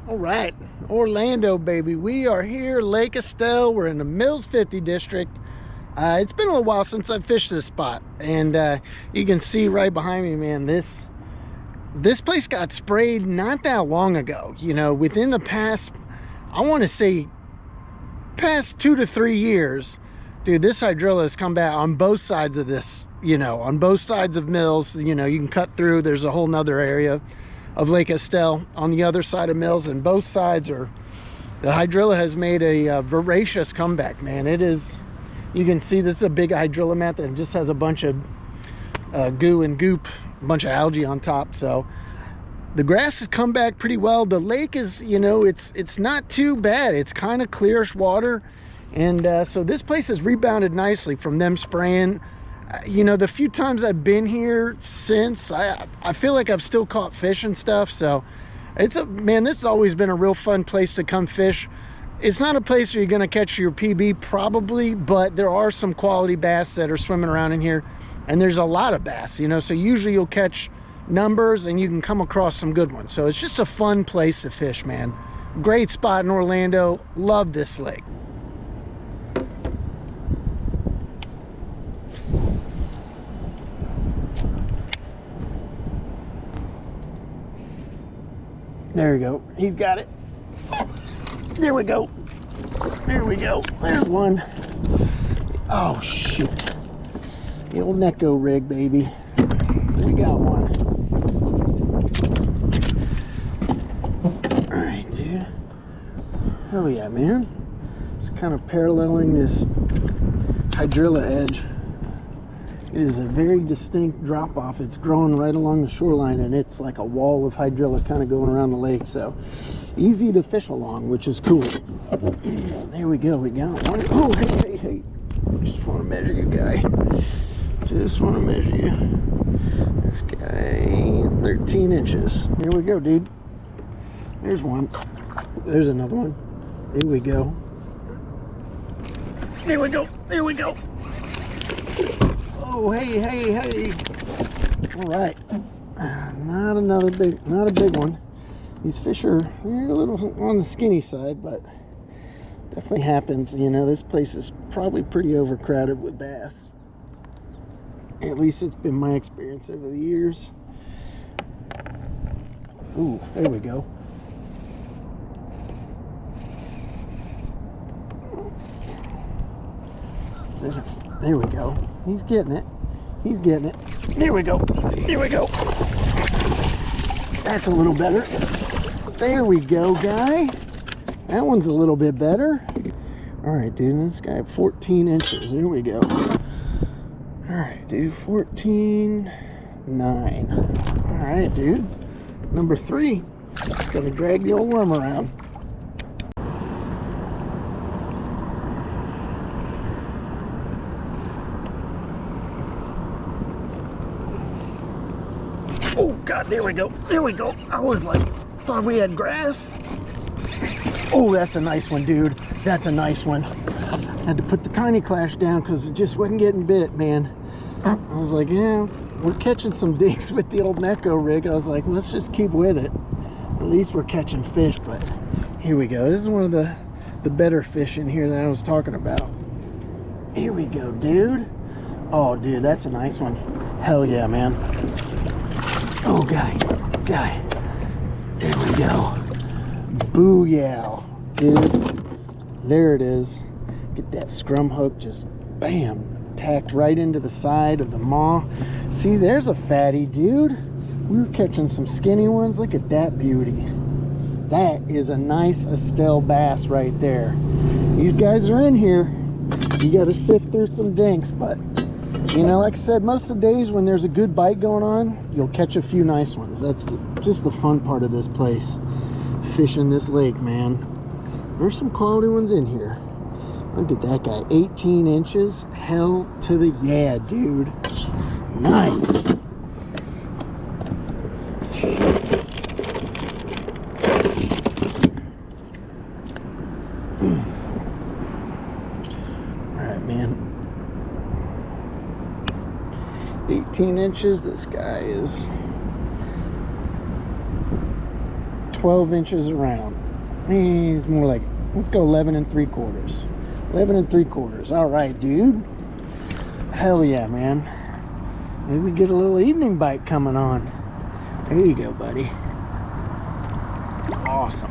All right, Orlando, baby. We are here, Lake Estelle. We're in the Mills 50 district. It's been a little while since I've fished this spot, and you can see right behind me, man, this place got sprayed not that long ago. You know, within the past, I want to say, past 2 to 3 years, dude, this hydrilla has come back on both sides of this, you know, on both sides of Mills. You know, you can cut through. There's a whole nother area of Lake Estelle on the other side of Mills, and both sides are, the hydrilla has made a voracious comeback, man. It is, you can see this is a big hydrilla mat that just has a bunch of goo and goop, a bunch of algae on top. So the grass has come back pretty well. The lake is, you know, it's not too bad. It's kind of clearish water, and so this place has rebounded nicely from them spraying. You know, the few times I've been here since, I feel like I've still caught fish and stuff. So it's man, this has always been a real fun place to come fish. It's not a place where you're going to catch your PB probably, but there are some quality bass that are swimming around in here, and there's a lot of bass, you know, so usually you'll catch numbers and you can come across some good ones. So it's just a fun place to fish, man. Great spot in Orlando. Love this lake. There we go. He's got it. There we go. There we go. There's one. Oh, shoot. The old neko rig, baby. We got one. All right, dude. Hell yeah, man. It's kind of paralleling this hydrilla edge. It is a very distinct drop off. It's growing right along the shoreline, and it's like a wall of hydrilla kind of going around the lake. So easy to fish along, which is cool. There we go. We got one. Oh, hey. Just want to measure you, guy. Just want to measure you. This guy, 13 inches. There we go, dude. There's one. There's another one. There we go. There we go. There we go. Oh, hey. All right. Not a big one. These fish are, they're a little on the skinny side, but definitely happens. You know, this place is probably pretty overcrowded with bass. At least it's been my experience over the years. Ooh, there we go. There we go. He's getting it. He's getting it. There we go. There we go. That's a little better. There we go, guy. That one's a little bit better. All right, dude. This guy, 14 inches. There we go. All right, dude. 14, 9. All right, dude. Number 3. Just gotta drag the old worm around. Oh God, there we go. There we go. I was like, thought we had grass. Oh, that's a nice one, dude. That's a nice one. Had to put the tiny klash down because it just wasn't getting bit, man. I was like, yeah, we're catching some dinks with the old neko rig. I was like, let's just keep with it. At least we're catching fish. But here we go. This is one of the better fish in here that I was talking about. Here we go, dude. Oh, dude, that's a nice one. Hell yeah, man. Oh, guy. There we go. Booyah, dude. There it is. Get that scrum hook, just bam, tacked right into the side of the maw. See, there's a fatty, dude. We were catching some skinny ones. Look at that beauty. That is a nice Estelle bass right there. These guys are in here. You got to sift through some dinks, but you know, like I said, most of the days when there's a good bite going on, you'll catch a few nice ones. That's just the fun part of this place. Fishing this lake, man. There's some quality ones in here. Look at that guy, 18 inches. Hell to the yeah, dude. Nice. All right, man. 18 inches. This guy is 12 inches around. He's more like, let's go 11 3/4. 11 3/4. All right, dude. Hell yeah, man. Maybe we get a little evening bite coming on. There you go, buddy. Awesome.